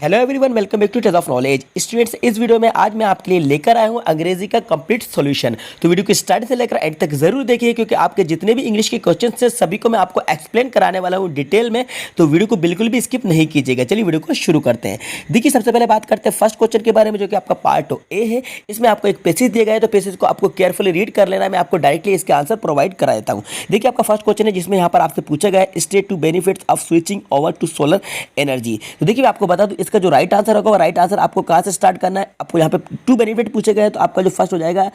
Hello everyone, welcome back to टेज of knowledge students. इस video में आज मैं आपके लिए लेकर आया हूं अंग्रेजी का कंप्लीट सॉल्यूशन। तो वीडियो को स्टार्ट से लेकर एंड तक जरूर देखिए, क्योंकि आपके जितने भी इंग्लिश के क्वेश्चन से सभी को मैं आपको एक्सप्लेन कराने वाला हूं डिटेल में। तो वीडियो को बिल्कुल भी स्किप नहीं कीजिएगा। चलिए वीडियो को शुरू करते हैं। देखिए, सबसे पहले बात करते हैं फर्स्ट क्वेश्चन के बारे में, जो कि आपका पार्ट ए है। इसमें आपको एक पैसेज दिया गया है, तो पैसेज को आपको केयरफुली रीड कर लेना है। मैं आपको डायरेक्टली इसके आंसर प्रोवाइड करा देता हूँ। देखिए, आपका फर्स्ट क्वेश्चन है जिसमें यहाँ पर आपसे पूछा गया है state two benefits of switching over to solar energy. तो देखिए, आपको बता दूं इसका जो राइट आंसर होगा, राइट आंसर आपको कहां से स्टार्ट करना है। आपको यहां पे टू बेनिफिट पूछे गए, तो आपका जो फर्स्ट हो जाएगा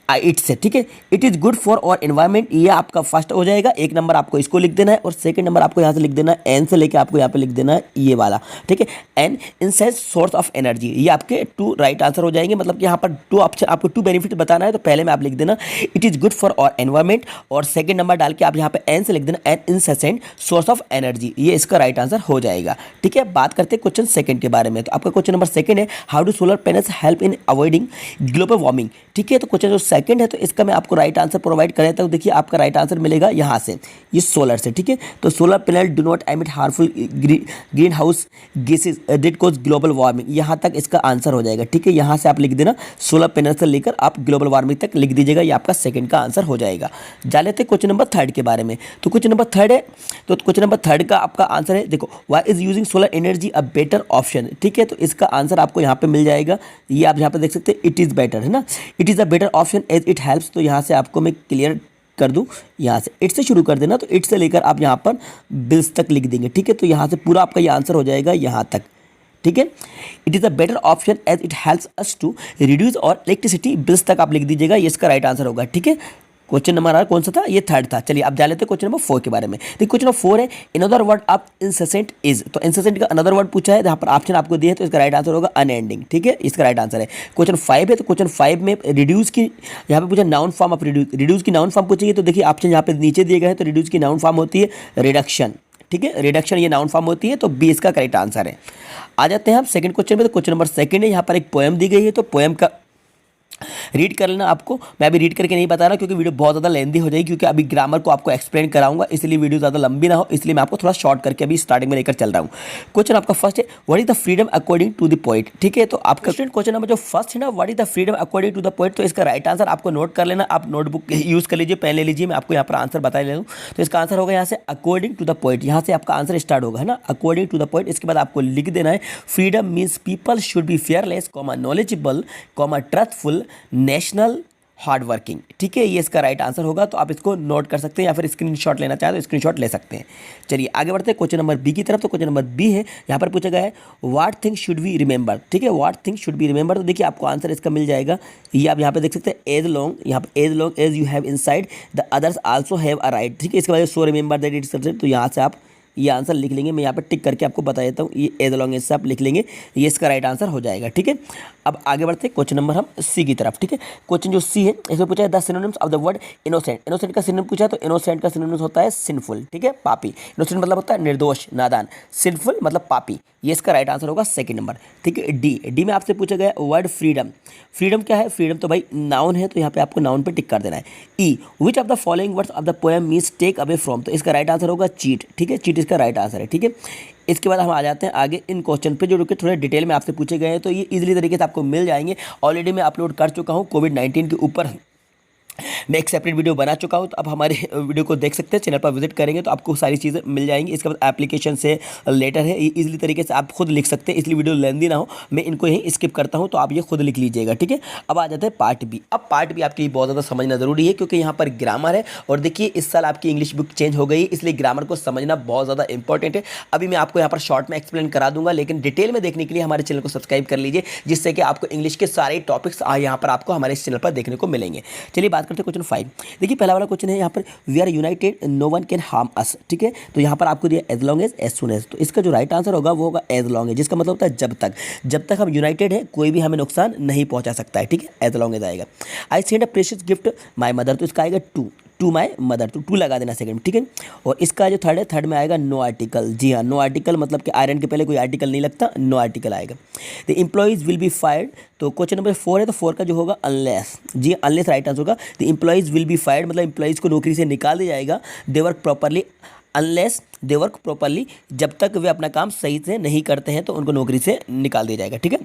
इट से, ठीक है। इट इज गुड फॉर और एनवायरमेंट, ये आपका फर्स्ट हो जाएगा। एक नंबर आपको इसको लिख देना है, और सेकंड नंबर आपको यहाँ से लिख देना है एन से लेके आपको यहाँ पे लिख देना है ये वाला, ठीक है। An immense source of energy, ये आपके टू राइट आंसर हो जाएंगे। मतलब कि यहाँ पर टू ऑप्शन आपको टू बेनिफिट बताना है, तो पहले में आप लिख देना इट इज गुड फॉर और एनवायरमेंट, और सेकंड नंबर डाल के आप यहाँ पे एन से लिख देना एन इंसेंट सोर्स ऑफ एनर्जी, ये इसका राइट आंसर हो जाएगा, ठीक है। बात करते हैं क्वेश्चन सेकंड के बारे में। तो आपका क्वेश्चन नंबर सेकंड है how do solar panels help in avoiding global warming, ठीक है। तो क्वेश्चन जो सेकंड है, तो इसका आपको राइट आंसर प्रोवाइड कर देता हूं। देखिए, आपका राइट आंसर मिलेगा यहां से, ये सोलर से, ठीक है। तो solar panel do not emit harmful green house gases that cause global warming, यहां तक इसका आंसर हो जाएगा, ठीक है। यहां से आप लिख देना सोलर पैनल से लेकर आप ग्लोबल वार्मिंग तक लिख दीजिएगा, ये आपका सेकंड का आंसर हो जाएगा। जान लेते हैं क्वेश्चन नंबर थर्ड के बारे में। तो क्वेश्चन नंबर थर्ड है, तो क्वेश्चन नंबर थर्ड का आपका आंसर है, देखो, why is using solar energy a better option, ठीक है। तो इसका आंसर आपको यहाँ पे मिल जाएगा, ये आप यहाँ पे देख सकते हैं, इट इज बेटर, है ना। It is a better option as it helps. तो यहाँ से आपको मैं क्लियर कर दूं, यहाँ से इट से शुरू कर देना, तो इट से लेकर आप यहाँ पर बिल्स तक लिख देंगे, ठीक है। तो यहाँ से पूरा आपका ये आंसर हो जाएगा यहाँ तक, ठीक है। It is a better option as it helps us to reduce और इलेक्ट्रिसिटी बिल्स तक आप लिख दीजिएगा, ये इसका राइट आंसर होगा, ठीक है। क्वेश्चन नंबर कौन सा था, ये थर्ड था। चलिए अब जान लेते हैं क्वेश्चन नंबर फोर के बारे में। देखिए, क्वेश्चन नंबर फोर है अनदर वर्ड ऑफ इंसेंट इज। तो इंसेंट का अनदर वर्ड पूछा है, यहाँ पर ऑप्शन आपको दिए, तो इसका राइट आंसर होगा अनएंडिंग, ठीक है। इसका राइट आंसर है। क्वेश्चन फाइव है, तो क्वेश्चन फाइव में रिड्यूस की यहाँ पे पूछा noun form of reduce, reduce की नाउन फॉर्म पूछेगी। तो देखिए, ऑप्शन यहाँ पे नीचे दिए गए हैं, तो रिड्यूस की नाउन फॉर्म होती है रिडक्शन, ठीक है। रिडक्शन ये नाउन फॉर्म होती है, तो बी इसका करेक्ट आंसर है। आ जाते हैं हम सेकंड क्वेश्चन में। तो क्वेश्चन नंबर सेकंड है, यहाँ पर एक पोएम दी गई है, तो पोएम का रीड कर लेना आपको। मैं अभी रीड करके नहीं बता रहा, क्योंकि वीडियो बहुत ज़्यादा लेंदी हो जाएगी, क्योंकि अभी ग्रामर को आपको एक्सप्लेन कराऊंगा, इसलिए वीडियो ज़्यादा लंबी ना हो, इसलिए मैं आपको थोड़ा शॉर्ट करके अभी स्टार्टिंग में लेकर चल रहा हूँ। क्वेश्चन आपका फर्स्ट है what is the freedom according to the poet, ठीक है। तो आपका क्वेश्चन नंबर जो फर्स्ट है ना, what is the freedom according to the poet, तो इसका राइट आंसर आपको नोट कर लेना। आप नोटबुक यूज़ कर लीजिए, पेन ले लीजिए, मैं आपको यहाँ पर आंसर बता ले लूँ। तो इसका आंसर होगा यहाँ से अकॉर्डिंग टू द पोएट, यहाँ से आपका आंसर स्टार्ट होगा, है ना, अकॉर्डिंग टू द पोएट। इसके बाद आपको लिख देना है freedom means people should be fearless, knowledgeable, trustful, national, hard working, ठीक है। ये इसका राइट आंसर होगा। तो आप इसको नोट कर सकते हैं, या फिर स्क्रीनशॉट लेना चाहें तो स्क्रीनशॉट ले सकते हैं। चलिए आगे बढ़ते हैं क्वेश्चन नंबर बी की तरफ। तो क्वेश्चन नंबर बी है, यहाँ पर पूछा गया है what thing should be remember, ठीक है। What thing should be remember, तो देखिए आपको आंसर इसका मिल जाएगा, ये आप यहाँ पे देख सकते हैं एज लॉन्ग, यहाँ पे as long as you have inside the others also have a right, ठीक है। इसके बाद सो रिमेंबर दैट इट्स, तो यहाँ से आप ये आंसर लिख लेंगे। मैं यहाँ पर टिक करके आपको बता देता हूँ, ये एज लॉन्ग एज से आप लिख लेंगे, ये इसका राइट आंसर हो जाएगा, ठीक है। अब आगे बढ़ते हैं क्वेश्चन नंबर हम सी की तरफ, ठीक है। क्वेश्चन जो सी है, इसमें पूछा है the synonyms of the word innocent. Innocent का सिनोनिम पूछा है, तो इनोसेंट का सिनोनिम होता है सिंफुल, ठीक है, पापी। इनोसेंट मतलब होता है निर्दोष, नादान। सिंफुल मतलब पापी, ये इसका राइट आंसर होगा सेकंड नंबर, ठीक है। डी, डी में आपसे पूछा गया वर्ड फ्रीडम। फ्रीडम क्या है, फ्रीडम तो भाई नाउन है, तो यहाँ पे आपको नाउन पे टिक कर देना है। E, which of the following words of the poem means take away from, तो इसका राइट आंसर होगा चीट, ठीक है। चीट इसका राइट आंसर है, ठीक है। इसके बाद हम आ जाते हैं आगे इन क्वेश्चन पे, जो कि थोड़े डिटेल में आपसे पूछे गए हैं, तो ये इजीली तरीके से आपको मिल जाएंगे। ऑलरेडी मैं अपलोड कर चुका हूँ कोविड-19 के ऊपर, मैं एक सेपरेट वीडियो बना चुका हूँ, तो आप हमारे वीडियो को देख सकते हैं, चैनल पर विजिट करेंगे तो आपको सारी चीज़ें मिल जाएंगी। इसके बाद एप्लीकेशन से लेटर है, ये इजीली तरीके से आप खुद लिख सकते हैं, इसलिए वीडियो लेंदी ना हो, मैं इनको यहीं स्किप करता हूँ, तो आप ये खुद लिख लीजिएगा, ठीक है। अब आ जाते हैं पार्ट बी। अब पार्ट बी आपके लिए बहुत ज़्यादा समझना जरूरी है, क्योंकि यहाँ पर ग्रामर है, और देखिए इस साल आपकी इंग्लिश बुक चेंज हो गई, इसलिए ग्रामर को समझना बहुत ज़्यादा इंपॉर्टेंट है। अभी मैं आपको यहाँ पर शॉर्ट में एक्सप्लेन करा दूंगा, लेकिन डिटेल में देखने के लिए हमारे चैनल को सब्सक्राइब कर लीजिए, जिससे कि आपको इंग्लिश के सारे टॉपिक्स यहाँ पर आपको हमारे इस चैनल पर देखने को मिलेंगे। चलिए बात करते हैं क्वेश्चन 5। देखिए पहला वाला क्वेश्चन है यहाँ पर we are united no one can harm us, ठीक है। तो यहाँ पर आपको दिया as long as soon as, तो इसका जो राइट आंसर होगा वो होगा एज लॉन्ग एज, जिसका मतलब होता है जब तक हम यूनाइटेड है कोई भी हमें नुकसान नहीं पहुंचा सकता है, ठीक है। एज लॉन्ग एज आएगा। I send a precious gift my mother, तो इसका आएगा टू माय मदर, तो टू लगा देना सेकंड, ठीक है। और इसका जो थर्ड है, थर्ड में आएगा नो आर्टिकल। जी हाँ, नो आर्टिकल मतलब कि आयरन के पहले कोई आर्टिकल नहीं लगता, नो आर्टिकल आएगा। The employees will be fired, तो क्वेश्चन नंबर 4 है, तो 4 का जो होगा अनलेस, जी अनलेस राइट आंसर होगा। The employees will be fired मतलब एम्प्लॉइज को नौकरी से निकाल दिया जाएगा, they work properly unless they work properly, जब तक वे अपना काम सही से नहीं करते हैं तो उनको नौकरी से निकाल दिया जाएगा। ठीक है,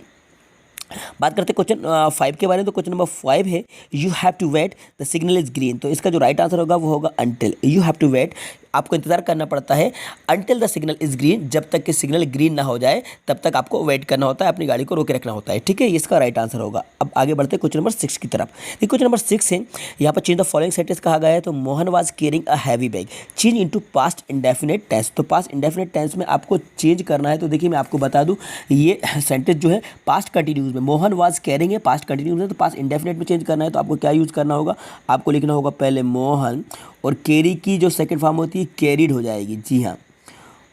बात करते हैं क्वेश्चन 5 के बारे में। तो क्वेश्चन नंबर 5 है you have to wait the signal is green. तो इसका जो राइट आंसर होगा वो होगा until. You have to wait, आपको इंतजार करना पड़ता है until the signal is green, जब तक कि सिग्नल ग्रीन ना हो जाए तब तक आपको वेट करना होता है, अपनी गाड़ी को रोके रखना होता है। ठीक है, ये इसका राइट आंसर होगा। अब आगे बढ़ते हैं क्वेश्चन नंबर 6 की तरफ। क्वेश्चन नंबर 6 है, यहाँ पर चेंज द फॉलोइंग सेंटेंस कहा गया है। तो Mohan was carrying a heavy bag, change into past indefinite tense. तो पास्ट इंडेफिनिट टेंस में आपको चेंज करना है। तो देखिए मैं आपको बता दूं, ये सेंटेंस जो है पास्ट कंटिन्यूस में, मोहन वाज कैरिंग है, पास्ट कंटिन्यूस है, तो पास्ट इंडेफिनिट में चेंज करना है। तो आपको क्या यूज़ करना होगा, आपको लिखना होगा पहले मोहन, और कैरी की जो सेकंड फॉर्म होती है कैरिड हो जाएगी। जी हाँ,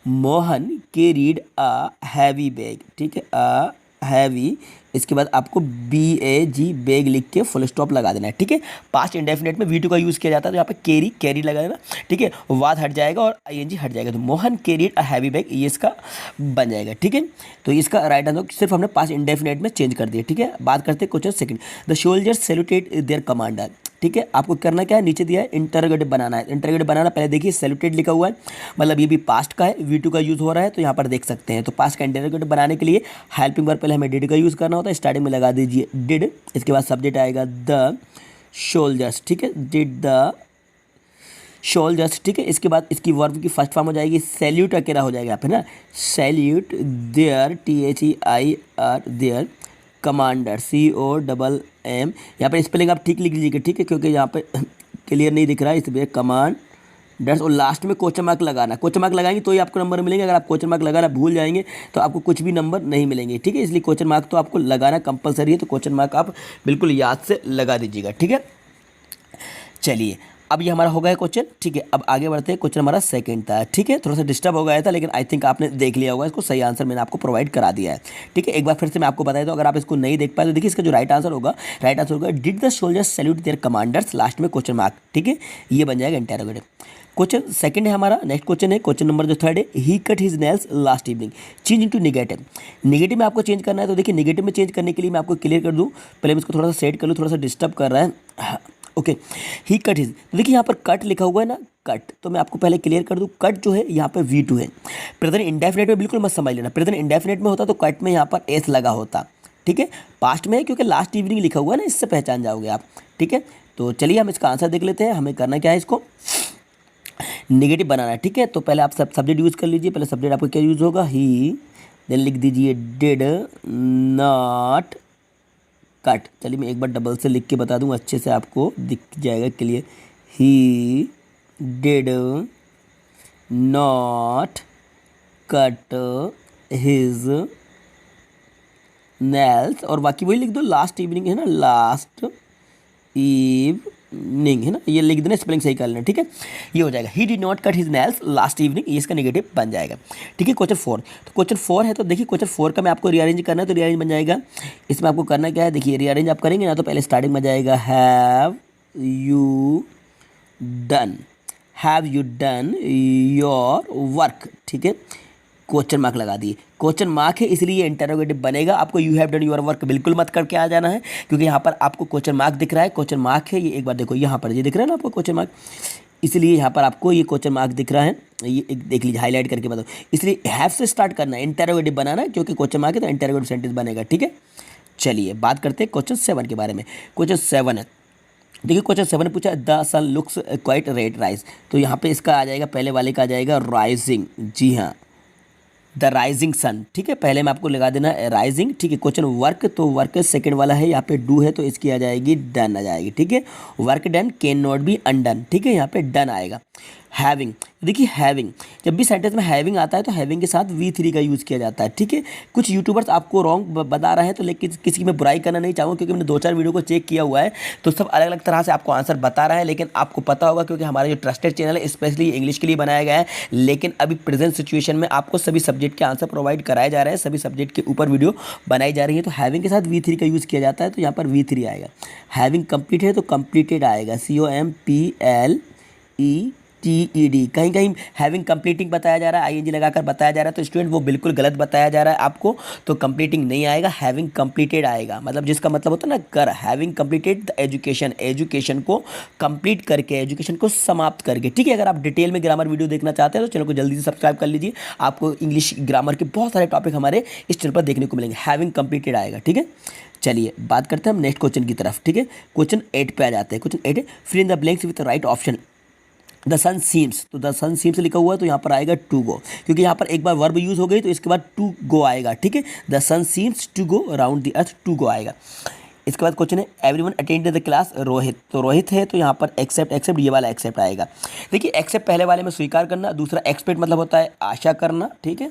मोहन कैरिड अ हैवी बैग। ठीक है, अ हैवी, इसके बाद आपको BAG बैग लिख के फुल स्टॉप लगा देना है। ठीक है, पास्ट इंडेफिनेट में V2 का यूज़ किया जाता है, तो यहाँ पे कैरी लगा देना। ठीक है, वाद हट जाएगा और ING हट जाएगा, तो मोहन कैरिड अ हैवी बैग, ये इसका बन जाएगा। ठीक है, तो इसका राइट आंसर सिर्फ हमने पास्ट इंडेफिनेट में चेंज कर दिया। ठीक है, बात करते हैं question second. The soldiers saluted their commander. ठीक है, आपको करना क्या है, नीचे दिया है इंटरोगेटिव बनाना है। इंटरोगेटिव बनाना, पहले देखिए सैल्यूटेड लिखा हुआ है, मतलब ये भी पास्ट का है, V2 का यूज़ हो रहा है, तो यहाँ पर देख सकते हैं। तो पास्ट का इंटरोगेटिव बनाने के लिए हेल्पिंग वर्ब पहले हमें डिड का यूज़ करना होता है, स्टार्टिंग में लगा दीजिए डिड, इसके बाद सब्जेक्ट आएगा द सोल्जर्स। ठीक है, डिड द सोल्जर्स। ठीक है, इसके बाद इसकी वर्ब की फर्स्ट फॉर्म हो जाएगी सैल्यूट, अकेला हो जाएगा यहाँ पे ना, salute their, THEIR their commander, COMM। यहाँ पर स्पेलिंग आप ठीक लिख लीजिएगा। ठीक है, क्योंकि यहाँ पे क्लियर नहीं दिख रहा है, इसलिए कमांडर्स, और लास्ट में क्वेश्चन मार्क लगाना। क्वेश्चन मार्क लगाएंगे तो ही आपको नंबर मिलेंगे, अगर आप क्वेश्चन मार्क लगाना भूल जाएंगे तो आपको कुछ भी नंबर नहीं मिलेंगे। ठीक है, इसलिए क्वेश्चन मार्क तो आपको लगाना कंपलसरी है, तो क्वेश्चन मार्क आप बिल्कुल याद से लगा दीजिएगा। ठीक है, चलिए अब ये हमारा हो गया क्वेश्चन। ठीक है, अब आगे बढ़ते हैं। क्वेश्चन हमारा सेकंड था। ठीक है, थोड़ा सा डिस्टर्ब हो गया था, लेकिन आई थिंक आपने देख लिया होगा, इसको सही आंसर मैंने आपको प्रोवाइड करा दिया है। ठीक है, एक बार फिर से मैं आपको बताया, तो अगर आप इसको नहीं देख पाए तो देखिए इसका जो राइट आंसर होगा did the soldiers salute their commanders, last में क्वेश्चन मार्क। ठीक है, ये बन जाएगा इंटरोगेटिव। क्वेश्चन सेकंड है हमारा, नेक्स्ट क्वेश्चन है क्वेश्चन नंबर जो थर्ड है, he cut his nails last evening, change into negative. Negative में आपको चेंज करना है। तो देखिए नेगेटिव में चेंज करने के लिए मैं आपको क्लियर कर दूं, पहले मैं इसको थोड़ा सा सेट कर लूँ, थोड़ा सा डिस्टर्ब कर रहा है। ओके, ही कट हिज, तो देखिए यहाँ पर कट लिखा हुआ है ना, कट, तो मैं आपको पहले क्लियर कर दूं, कट जो है यहाँ पर V2 है। प्रेजेंट इंडेफिनेट में बिल्कुल मत समझ लेना, प्रेजेंट इंडेफिनेट में होता तो कट में यहाँ पर S लगा होता। ठीक है, पास्ट में है क्योंकि लास्ट इवनिंग लिखा हुआ है ना, इससे पहचान जाओगे आप। ठीक है, तो चलिए हम इसका आंसर देख लेते हैं। हमें करना क्या है, इसको नेगेटिव बनाना है। ठीक है, तो पहले आप सब सब्जेक्ट यूज़ कर लीजिए। पहले सब्जेक्ट आपको क्या यूज़ होगा, ही, देन लिख दीजिए डिड नॉट कट। चलिए मैं एक बार डबल से लिख के बता दूं, अच्छे से आपको दिख जाएगा clear. He did not cut his nails, और बाकी वही लिख दो, लास्ट इवनिंग है ना, लास्ट इवनिंग है ना, ये लिख देना, स्पेलिंग सही कर लेना। ठीक है, ये हो जाएगा, he did not cut his nails last evening, ये इसका नेगेटिव बन जाएगा। ठीक है, क्वेश्चन 4। तो क्वेश्चन 4 है, तो देखिए क्वेश्चन 4 का मैं आपको रीअरेंज करना है, तो रीअरेंज बन जाएगा। इसमें आपको करना क्या है, देखिए रीअरेंज आप करेंगे ना, तो पहले स्टार्टिंग में जाएगा have you done your work. ठीक है, क्वेश्चन मार्क लगा दिए, क्वेश्चन मार्क है इसलिए इंटरोगेटिव बनेगा। आपको you have done your work बिल्कुल मत करके आ जाना है, क्योंकि यहाँ पर आपको क्वेश्चन मार्क दिख रहा है, क्वेश्चन मार्क है ये, एक बार देखो यहाँ पर ये दिख रहा है ना आपको क्वेश्चन मार्क, इसलिए यहाँ पर आपको ये क्वेश्चन मार्क दिख रहा है, ये एक देख लीजिए, हाईलाइट करके बताओ। इसलिए हैव से स्टार्ट करना है, इंटरोगेटिव बनाना है, क्योंकि क्वेश्चन मार्क है तो इंटरोगेटिव सेंटेंस बनेगा। ठीक है, चलिए बात करते हैं क्वेश्चन 7 के बारे में। क्वेश्चन 7 है, देखिए क्वेश्चन 7 पूछा the sun looks quite red rise, तो यहाँ पे इसका आ जाएगा, पहले वाले का आ जाएगा राइजिंग। जी हाँ, द राइजिंग सन। ठीक है, पहले में आपको लगा देना राइजिंग। ठीक है, क्वेश्चन वर्क, तो वर्क सेकंड वाला है, यहाँ पे डू है तो इसकी आ जाएगी डन आ जाएगी। ठीक है, work done can not be undone. ठीक है, यहाँ पे डन आएगा। हैविंग, देखिए हैविंग, जब भी सेंटेंस में हैविंग आता है तो हैविंग के साथ V3 का यूज़ किया जाता है। ठीक है, कुछ यूट्यूबर्स आपको रॉन्ग बता रहे हैं, तो लेकिन किसी की मैं बुराई करना नहीं चाहूँगा, क्योंकि मैंने 2-4 वीडियो को चेक किया हुआ है, तो सब अलग अलग तरह से आपको आंसर बता रहा है। लेकिन आपको पता होगा, क्योंकि हमारा जो ट्रस्टेड चैनल है स्पेशली इंग्लिश के लिए बनाया गया है, लेकिन अभी प्रेजेंट सिचुएशन में आपको सभी सब्जेक्ट के आंसर प्रोवाइड कराए जा रहे हैं, सभी सब्जेक्ट के ऊपर वीडियो बनाई जा रही है। तो हैविंग के साथ V3 का यूज़ किया जाता है, तो यहाँ पर V3 आएगा। हैविंग कंप्लीट है तो कंप्लीटेड आएगा, COMPLETED। COMPTED, कहीं कहीं हैविंग कंप्लीटिंग बताया जा रहा है, ING लगाकर बताया जा रहा है, तो स्टूडेंट वो बिल्कुल गलत बताया जा रहा है आपको। तो कंप्लीटिंग नहीं आएगा, हैविंग कंप्लीटेड आएगा, मतलब जिसका मतलब होता है ना कर, having completed the education, education को कंप्लीट करके, एजुकेशन को समाप्त करके। ठीक है, अगर आप डिटेल में ग्रामर वीडियो देखना चाहते हैं तो चैनल को जल्दी से सब्सक्राइब कर लीजिए, आपको इंग्लिश ग्रामर के बहुत सारे टॉपिक हमारे इस चैनल पर देखने को मिलेंगे। हैविंग कंप्लीटेड आएगा। ठीक है, चलिए बात करते हैं हम नेक्स्ट क्वेश्चन की तरफ। ठीक है, क्वेश्चन 8 पे आ जाते हैं। क्वेश्चन 8 है, fill in the blanks with right option. The sun seems, तो द सन सीम्स लिखा हुआ है तो यहाँ पर आएगा टू गो, क्योंकि यहाँ पर एक बार वर्ब यूज हो गई तो इसके बाद टू गो आएगा। ठीक है, the sun seems to go around the earth, to go आएगा। इसके बाद क्वेश्चन है, everyone attended the class Rohit, तो रोहित है तो यहाँ पर एक्सेप्ट, एक्सेप्ट ये वाला एक्सेप्ट आएगा। देखिए एक्सेप्ट पहले वाले में स्वीकार करना, दूसरा एक्सपेक्ट मतलब होता है आशा करना। ठीक है,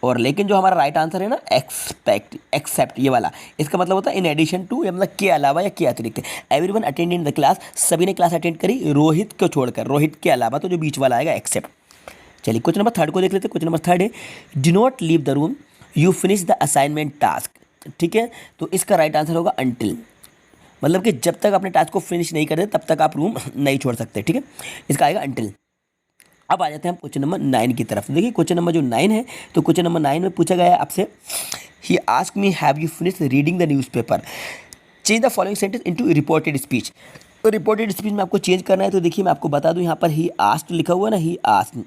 और लेकिन जो हमारा राइट आंसर है ना एक्सपेक्ट, एक्सेप्ट ये वाला, इसका मतलब होता है इन एडिशन टू, या मतलब के अलावा या के अतिरिक्त। Everyone attend in the class, सभी ने क्लास अटेंड करी रोहित को छोड़कर, रोहित के अलावा, तो जो बीच वाला आएगा एक्सेप्ट। चलिए क्वेश्चन नंबर 3 को देख लेते हैं। क्वेश्चन नंबर 3 है, do not leave the room, you finish the assignment task. ठीक है, तो इसका राइट आंसर होगा अनटिल, मतलब कि जब तक अपने टास्क को फिनिश नहीं करते तब तक आप रूम नहीं छोड़ सकते। ठीक है, इसका आएगा अनटिल। अब आ जाते हैं हम क्वेश्चन नंबर 9 की तरफ। देखिए क्वेश्चन नंबर जो 9 है, तो क्वेश्चन नंबर 9 में पूछा गया है आपसे, he ask me have you finish reading the newspaper, change the following sentence into reported speech. तो रिपोर्टेड स्पीच में आपको चेंज करना है, तो देखिए मैं आपको बता दूं, यहाँ पर ही आस्क्ड लिखा हुआ है ना, ही आस्क्ड,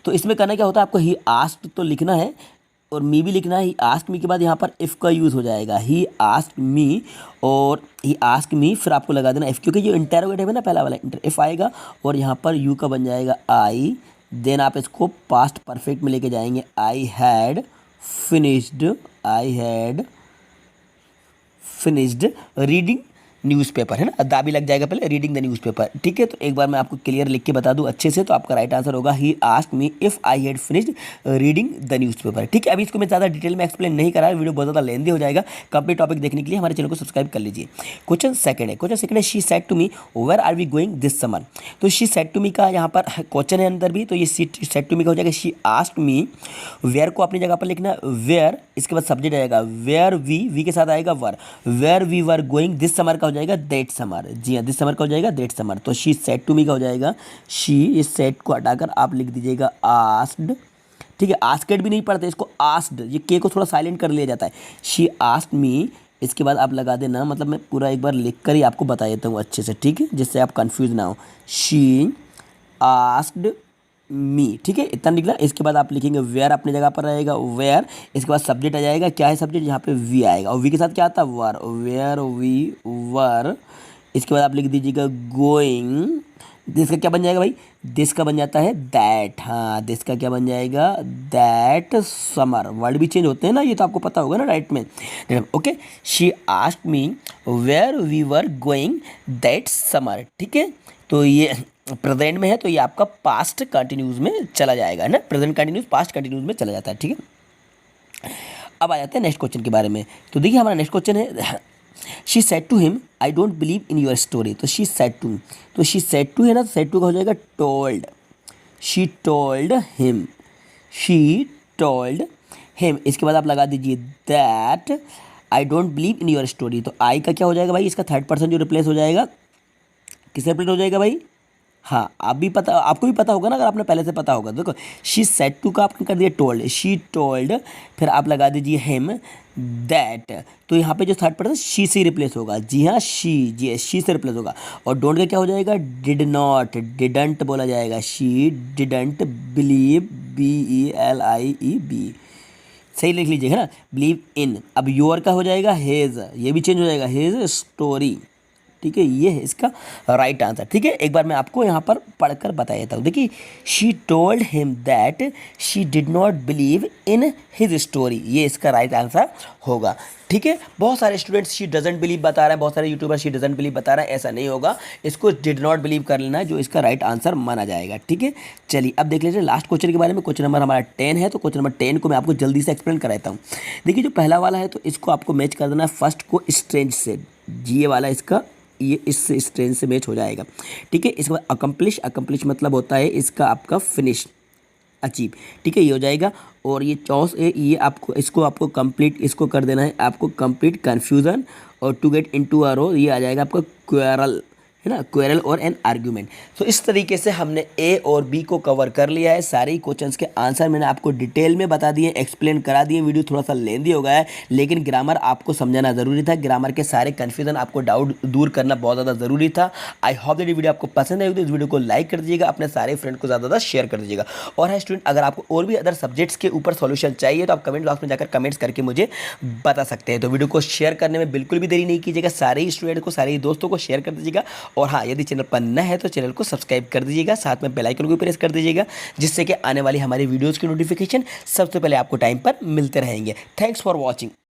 तो इसमें करना क्या होता है, आपको ही आस्क्ड तो लिखना है और मी भी लिखना है। ही आस्क मी के बाद यहाँ पर इफ़ का यूज़ हो जाएगा, ही आस्क मी और ही आस्क मी, फिर आपको लगा देना इफ़, क्योंकि ये इंटेरोगेटिव है ना पहला वाला, इफ़ आएगा और यहाँ पर यू का बन जाएगा आई, देन आप इसको पास्ट परफेक्ट में लेके जाएंगे, I had finished reading newspaper, है ना, दाबी लग जाएगा पहले, रीडिंग द न्यूज़पेपर। ठीक है, तो एक बार मैं आपको क्लियर लिख के बता दूं अच्छे से, तो आपका राइट आंसर होगा he asked me if I had finished reading the newspaper. ठीक है, अभी इसको मैं ज़्यादा डिटेल में एक्सप्लेन नहीं करा, वीडियो बहुत ज़्यादा लेंदी हो जाएगा। कंप्लीट टॉपिक देखने के लिए हमारे चैनल को सब्सक्राइब कर लीजिए। क्वेश्चन सेकंड है, क्वेश्चन सेकंड है, she said to me where are we going this summer. तो शी सेड टू मी का यहाँ पर क्वेश्चन है अंदर भी, तो ये शी सेड टू मी का हो जाएगा शी आस्क्ड मी, वेयर को अपनी जगह पर लिखना, वेयर इसके बाद सब्जेक्ट आएगा, वेयर वी के साथ आएगा were, where we were going this summer का हो जाएगा दैट समर। जी हाँ, दिस समर का हो जाएगा दैट समर। तो शी सेड टू मी का हो जाएगा शी, इस सेड को हटाकर आप लिख दीजिएगा आस्क्ड। ठीक है, आस्केड भी नहीं पढ़ते, इसको आस्क्ड, ये के को थोड़ा साइलेंट कर लिया जाता है। शी आस्क्ड मी, इसके बाद आप लगा देना, मतलब मैं पूरा एक बार लिख कर ही आपको बता देता हूँ अच्छे से, ठीक है, जिससे आप कंफ्यूज ना हो। शी आस्क्ड मी, ठीक है, इतना निकला। इसके बाद आप लिखेंगे वेयर, अपनी जगह पर रहेगा वेयर, इसके बाद सब्जेक्ट आ जाएगा, क्या है सब्जेक्ट, यहाँ पे वी आएगा, और वी के साथ क्या आता है वर, वेयर वी वर। इसके बाद आप लिख दीजिएगा गोइंग, दिस का क्या बन जाएगा भाई, दिस का बन जाता है दैट, हाँ दिस का क्या बन जाएगा दैट समर। वर्ड भी चेंज होते हैं ना, ये तो आपको पता होगा ना राइट में। Okay, she asked me where we were going that summer. ठीक है, तो ये प्रेजेंट में है, तो ये आपका पास्ट कंटिन्यूज में चला जाएगा ना, प्रेजेंट कंटिन्यूज पास्ट कंटिन्यूज में चला जाता है। ठीक है, अब आ जाते हैं नेक्स्ट क्वेश्चन के बारे में। तो देखिए हमारा नेक्स्ट क्वेश्चन है, she said to him I don't believe in your story. तो शी सेड टू, तो शी सेड टू है ना, सेड टू का हो जाएगा told, she told him, she told him. इसके बाद आप लगा दीजिए that I don't believe in your story. तो आई का क्या हो जाएगा भाई, इसका थर्ड पर्सन जो रिप्लेस हो जाएगा, किससे रिप्लेस हो जाएगा भाई, हाँ आप भी पता, आपको भी पता होगा ना, अगर आपने पहले से पता होगा। देखो शी सेड टू का आपने कर दिया टोल्ड, शी टोल्ड, फिर आप लगा दीजिए हिम दैट, तो यहाँ पे जो थर्ड पर्सन शी से रिप्लेस होगा, जी हाँ शी से रिप्लेस होगा। और डोंट का क्या हो जाएगा, डिड नॉट, डिडंट बोला जाएगा, शी डिडंट बिलीव, BELIEB, सही लिख लीजिएगा ना, बिलीव इन। अब योर का हो जाएगा हेज, ये भी चेंज हो जाएगा, हेज स्टोरी। ठीक है, ये है इसका राइट आंसर। ठीक है, एक बार मैं आपको यहाँ पर पढ़कर बता देता हूँ। देखिए she told him that she did not believe in his story, ये इसका राइट आंसर होगा। ठीक है, बहुत सारे स्टूडेंट्स शी डजंट बिलीव बता रहे हैं, बहुत सारे यूट्यूबर शी डजंट बिलीव बता रहे हैं, ऐसा नहीं होगा, इसको डिड नॉट बिलीव कर लेना है, जो इसका राइट आंसर माना जाएगा। ठीक है, चलिए अब देख लीजिए लास्ट क्वेश्चन के बारे में। क्वेश्चन नंबर हमारा 10 है, तो क्वेश्चन नंबर 10 को मैं आपको जल्दी से एक्सप्लेन कराता हूँ। देखिए जो पहला वाला है, तो इसको आपको मैच कर देना है फर्स्ट को स्ट्रेंज से, ये वाला इसका ये इस स्ट्रेंज से मैच हो जाएगा। ठीक है, इसके बाद अकम्प्लिश, अकम्प्लिश मतलब होता है इसका आपका फिनिश, अचीव। ठीक है, ये हो जाएगा। और ये चौस है, ये आपको इसको आपको कंप्लीट, इसको कर देना है आपको कंप्लीट कन्फ्यूज़न, और टू गेट इनटू अ रो, ये आ जाएगा आपका क्वेरल, है ना, क्वेरल और एन आर्ग्यूमेंट। तो इस तरीके से हमने ए और बी को कवर कर लिया है। सारे ही क्वेश्चंस के आंसर मैंने आपको डिटेल में बता दिए, एक्सप्लेन करा दिए। वीडियो थोड़ा सा लेंदी हो गया है, लेकिन ग्रामर आपको समझाना ज़रूरी था। ग्रामर के सारे कन्फ्यूजन आपको डाउट दूर करना बहुत ज़्यादा ज़रूरी था। आई होप दैट वीडियो आपको पसंद आई तो इस वीडियो को लाइक कर दीजिएगा, अपने सारे फ्रेंड को ज़्यादा शेयर कर दीजिएगा। और है स्टूडेंट, अगर आपको और भी अदर सब्जेक्ट्स के ऊपर सॉल्यूशन चाहिए तो आप कमेंट बॉक्स में जाकर कमेंट्स करके मुझे बता सकते हैं। तो वीडियो को शेयर करने में बिल्कुल भी देरी नहीं कीजिएगा, सारे ही स्टूडेंट को, सारे ही दोस्तों को शेयर कर दीजिएगा। और हाँ, यदि चैनल पर नया है तो चैनल को सब्सक्राइब कर दीजिएगा, साथ में बेल आइकन को प्रेस कर दीजिएगा, जिससे कि आने वाली हमारी वीडियोज़ की नोटिफिकेशन सबसे पहले आपको टाइम पर मिलते रहेंगे। Thanks for watching.